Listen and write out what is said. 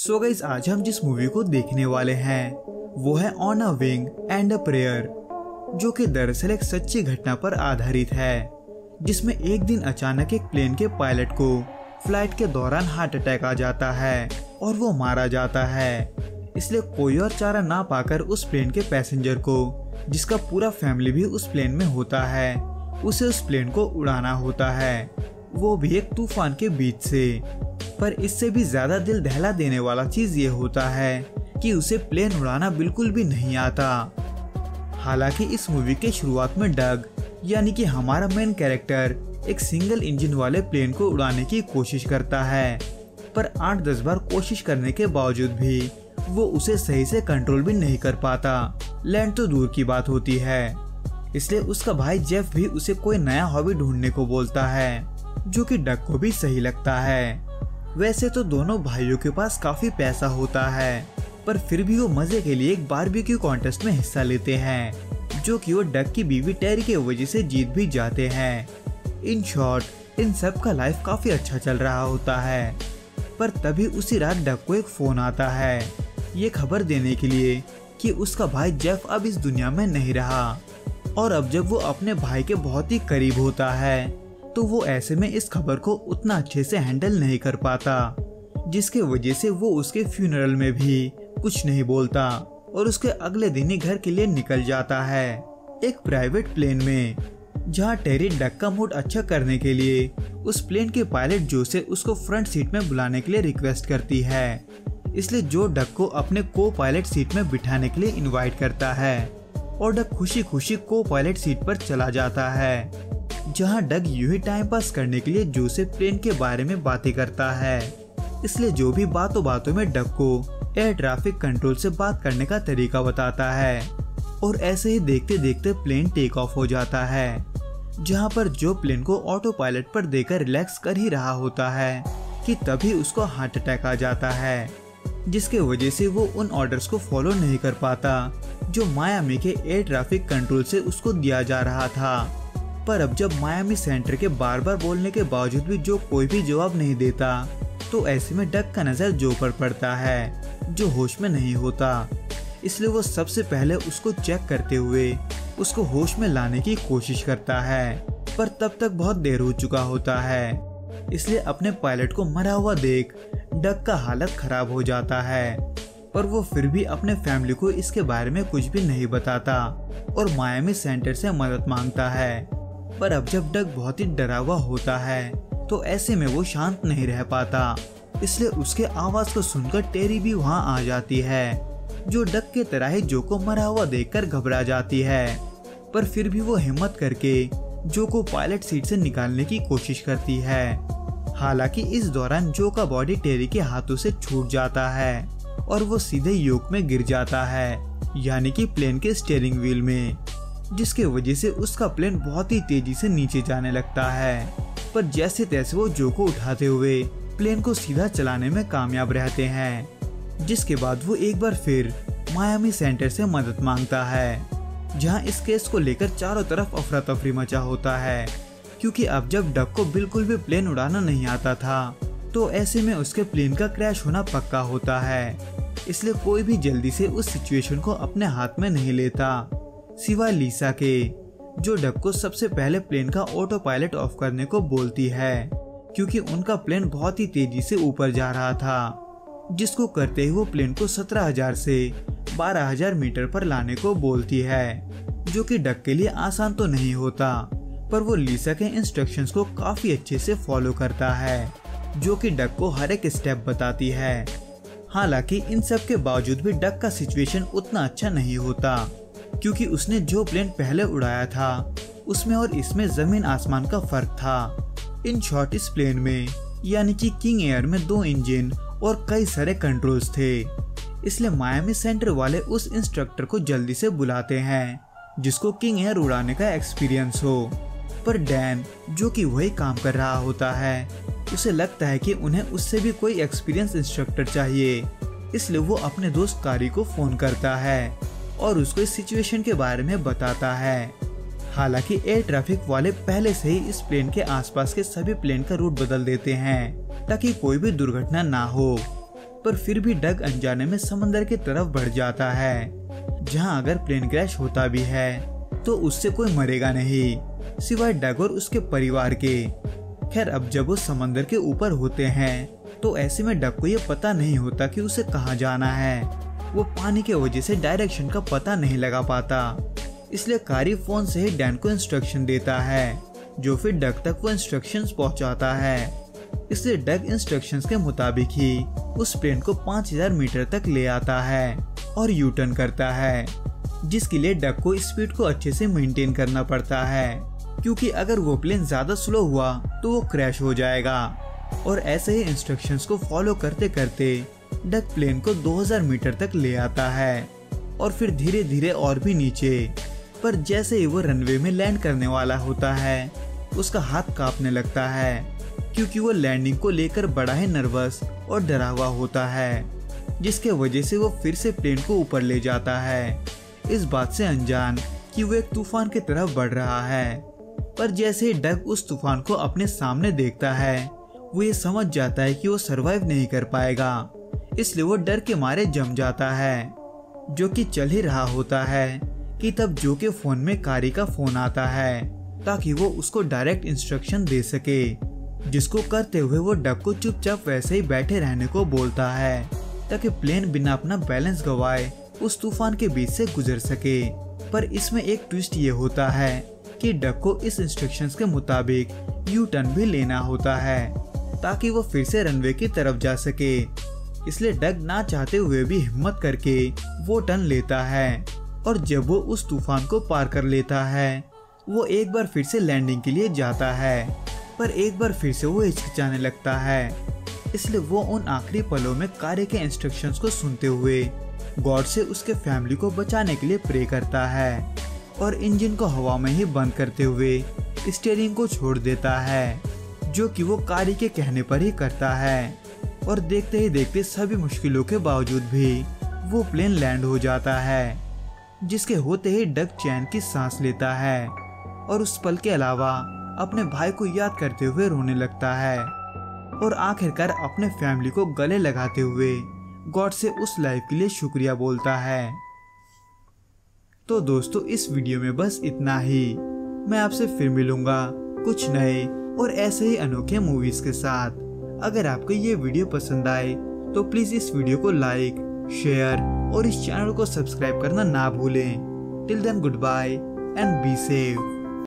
So guys, आज हम जिस मूवी को देखने वाले हैं वो है on a wing and a prayer, जो कि दरअसल एक सच्ची घटना पर आधारित है, जिसमें एक दिन अचानक एक प्लेन के पायलट को फ्लाइट के दौरान हार्ट अटैक आ जाता है और वो मारा जाता है। इसलिए कोई और चारा ना पाकर उस प्लेन के पैसेंजर को, जिसका पूरा फैमिली भी उस प्लेन में होता है, उसे उस प्लेन को उड़ाना होता है, वो भी एक तूफान के बीच से। पर इससे भी ज्यादा दिल दहला देने वाला चीज ये होता है कि उसे प्लेन उड़ाना बिल्कुल भी नहीं आता। हालांकि इस मूवी के शुरुआत में डग, यानी कि हमारा मेन कैरेक्टर, एक सिंगल इंजन वाले प्लेन को उड़ाने की कोशिश करता है, पर 8-10 बार कोशिश करने के बावजूद भी वो उसे सही से कंट्रोल भी नहीं कर पाता, लैंड तो दूर की बात होती है। इसलिए उसका भाई जेफ भी उसे कोई नया हॉबी ढूंढने को बोलता है, जो कि डग को भी सही लगता है। वैसे तो दोनों भाइयों के पास काफी पैसा होता है, पर फिर भी वो मजे के लिए एक बारबेक्यू कॉन्टेस्ट में हिस्सा लेते हैं, जो कि वो डग की बीवी टेरी की वजह से जीत भी जाते हैं। इन शॉर्ट, इन सब का लाइफ काफी अच्छा चल रहा होता है, पर तभी उसी रात डग को एक फोन आता है, ये खबर देने के लिए कि उसका भाई जेफ अब इस दुनिया में नहीं रहा। और अब जब वो अपने भाई के बहुत ही करीब होता है, तो वो ऐसे में इस खबर को उतना अच्छे से हैंडल नहीं कर पाता, जिसके वजह से वो उसके फ्यूनरल में भी कुछ नहीं बोलता और उसके अगले दिन ही घर के लिए निकल जाता है, एक प्राइवेट प्लेन में, जहाँ टेरी डग का मूड अच्छा करने के लिए उस प्लेन के पायलट जो से उसको फ्रंट सीट में बुलाने के लिए रिक्वेस्ट करती है। इसलिए जो डग को अपने को पायलट सीट में बिठाने के लिए इनवाइट करता है और डग खुशी खुशी को पायलट सीट पर चला जाता है, जहां डग यूं ही टाइम पास करने के लिए जो से प्लेन के बारे में बातें करता है। इसलिए जो भी बातों बातों में डग को एयर ट्रैफिक कंट्रोल से बात करने का तरीका बताता है, और ऐसे ही देखते देखते प्लेन टेक ऑफ हो जाता है, जहां पर जो प्लेन को ऑटो पायलट पर देकर रिलैक्स कर ही रहा होता है कि तभी उसको हार्ट अटैक आ जाता है, जिसके वजह से वो उन ऑर्डर्स को फॉलो नहीं कर पाता जो मायामी के एयर ट्रैफिक कंट्रोल से उसको दिया जा रहा था। पर अब जब मायामी सेंटर के बार बार बोलने के बावजूद भी जो कोई भी जवाब नहीं देता, तो ऐसे में डग का नजर जो पर पड़ता है, जो होश में नहीं होता। इसलिए वो सबसे पहले उसको चेक करते हुए उसको होश में लाने की कोशिश करता है, पर तब तक बहुत देर हो चुका होता है। इसलिए अपने पायलट को मरा हुआ देख डग का हालत खराब हो जाता है, पर वो फिर भी अपने फैमिली को इसके बारे में कुछ भी नहीं बताता और मायामी सेंटर से मदद मांगता है। पर अब जब डग बहुत ही डरा हुआ होता है, तो ऐसे में वो शांत नहीं रह पाता, इसलिए उसके आवाज को सुनकर टेरी भी वहाँ आ जाती है, जो डग के तरह ही जो को मरा हुआ देखकर घबरा जाती है। पर फिर भी वो हिम्मत करके जो को पायलट सीट से निकालने की कोशिश करती है। हालांकि इस दौरान जो का बॉडी टेरी के हाथों से छूट जाता है और वो सीधे योक में गिर जाता है, यानी कि प्लेन के स्टीयरिंग व्हील में, जिसके वजह से उसका प्लेन बहुत ही तेजी से नीचे जाने लगता है। पर जैसे तैसे वो जो को उठाते हुए प्लेन को सीधा चलाने में कामयाब रहते हैं, जिसके बाद वो एक बार फिर मायामी सेंटर से मदद मांगता है, जहां इस केस को लेकर चारों तरफ अफरा तफरी मचा होता है, क्योंकि अब जब डग को बिल्कुल भी प्लेन उड़ाना नहीं आता था, तो ऐसे में उसके प्लेन का क्रैश होना पक्का होता है। इसलिए कोई भी जल्दी से उस सिचुएशन को अपने हाथ में नहीं लेता, सिवाय लीसा के, जो डग को सबसे पहले प्लेन का ऑटो पायलट ऑफ करने को बोलती है, क्योंकि उनका प्लेन बहुत ही तेजी से ऊपर जा रहा था, जिसको करते ही वो प्लेन को 17,000 से 12,000 मीटर पर लाने को बोलती है, जो कि डग के लिए आसान तो नहीं होता, पर वो लीसा के इंस्ट्रक्शंस को काफी अच्छे से फॉलो करता है, जो कि डग को हर एक स्टेप बताती है। हालांकि इन सब के बावजूद भी डग का सिचुएशन उतना अच्छा नहीं होता, क्योंकि उसने जो प्लेन पहले उड़ाया था उसमें और इसमें जमीन आसमान का फर्क था। इन शॉर्ट, इस प्लेन में यानी कि किंग एयर में 2 इंजन और कई सारे कंट्रोल्स थे। इसलिए मायामी सेंटर वाले उस इंस्ट्रक्टर को जल्दी से बुलाते हैं, जिसको किंग एयर उड़ाने का एक्सपीरियंस हो। पर डैन, जो कि वही काम कर रहा होता है, उसे लगता है कि उन्हें उससे भी कोई एक्सपीरियंस इंस्ट्रक्टर चाहिए। इसलिए वो अपने दोस्त कारी को फोन करता है और उसको इस सिचुएशन के बारे में बताता है। हालांकि एयर ट्रैफिक वाले पहले से ही इस प्लेन के आसपास के सभी प्लेन का रूट बदल देते हैं, ताकि कोई भी दुर्घटना ना हो। पर फिर भी डग अनजाने में समंदर की तरफ बढ़ जाता है, जहां अगर प्लेन क्रैश होता भी है तो उससे कोई मरेगा नहीं सिवाय डग और उसके परिवार के। खैर अब जब वो समंदर के ऊपर होते हैं तो ऐसे में डग को ये पता नहीं होता कि उसे कहाँ जाना है। वो पानी के वजह से डायरेक्शन का पता नहीं लगा पाता, इसलिए कारी फोन से ही डैन को इंस्ट्रक्शन देता है, जो फिर डग तक वो इंस्ट्रक्शंस पहुंचाता है। इसलिए डग इंस्ट्रक्शंस के मुताबिक ही उस प्लेन को 5000 मीटर तक ले आता है और यू टर्न करता है, जिसके लिए डग को स्पीड को अच्छे से मेंटेन करना पड़ता है, क्योंकि अगर वो प्लेन ज्यादा स्लो हुआ तो वो क्रैश हो जाएगा। और ऐसे ही इंस्ट्रक्शंस को फॉलो करते करते डग प्लेन को 2000 मीटर तक ले आता है और फिर धीरे धीरे और भी नीचे। पर जैसे ही वो रनवे में लैंड करने वाला होता है उसका हाथ कांपने लगता है, क्योंकि वो लैंडिंग को लेकर बड़ा ही नर्वस और डरा हुआ होता है, जिसके वजह से वो फिर से प्लेन को ऊपर ले जाता है, इस बात से अनजान कि वो एक तूफान की तरफ बढ़ रहा है। पर जैसे ही डग उस तूफान को अपने सामने देखता है वो ये समझ जाता है कि वो सरवाइव नहीं कर पाएगा, इसलिए वो डर के मारे जम जाता है। जो कि चल ही रहा होता है कि तब जो के फोन में कारी का फोन आता है ताकि वो उसको डायरेक्ट इंस्ट्रक्शन दे सके, जिसको करते हुए वो डग को चुपचाप वैसे ही बैठे रहने को बोलता है ताकि प्लेन बिना अपना बैलेंस गवाए उस तूफान के बीच से गुजर सके। पर इसमें एक ट्विस्ट ये होता है कि डग को इस इंस्ट्रक्शंस के मुताबिक यू टर्न भी लेना होता है ताकि वो फिर से रनवे की तरफ जा सके। इसलिए डग ना चाहते हुए भी हिम्मत करके वो टर्न लेता है और जब वो उस तूफान को पार कर लेता है वो एक बार फिर से लैंडिंग के लिए जाता है, पर एक बार फिर से वो हिचकिचाने लगता है। इसलिए वो उन आखिरी पलों में कारी के इंस्ट्रक्शंस को सुनते हुए गॉड से उसके फैमिली को बचाने के लिए प्रे करता है और इंजन को हवा में ही बंद करते हुए स्टीयरिंग को छोड़ देता है, जो कि वो कारी के कहने पर ही करता है। और देखते ही देखते सभी मुश्किलों के बावजूद भी वो प्लेन लैंड हो जाता है, जिसके होते ही डग चैन की सांस लेता है और उस पल के अलावा अपने भाई को याद करते हुए रोने लगता है और आखिरकार अपने फैमिली को गले लगाते हुए गॉड से उस लाइफ के लिए शुक्रिया बोलता है। तो दोस्तों इस वीडियो में बस इतना ही। मैं आपसे फिर मिलूंगा कुछ नए और ऐसे ही अनोखे मूवीज के साथ। अगर आपको ये वीडियो पसंद आए तो प्लीज इस वीडियो को लाइक, शेयर और इस चैनल को सब्सक्राइब करना ना भूलें। Till then goodbye and be safe.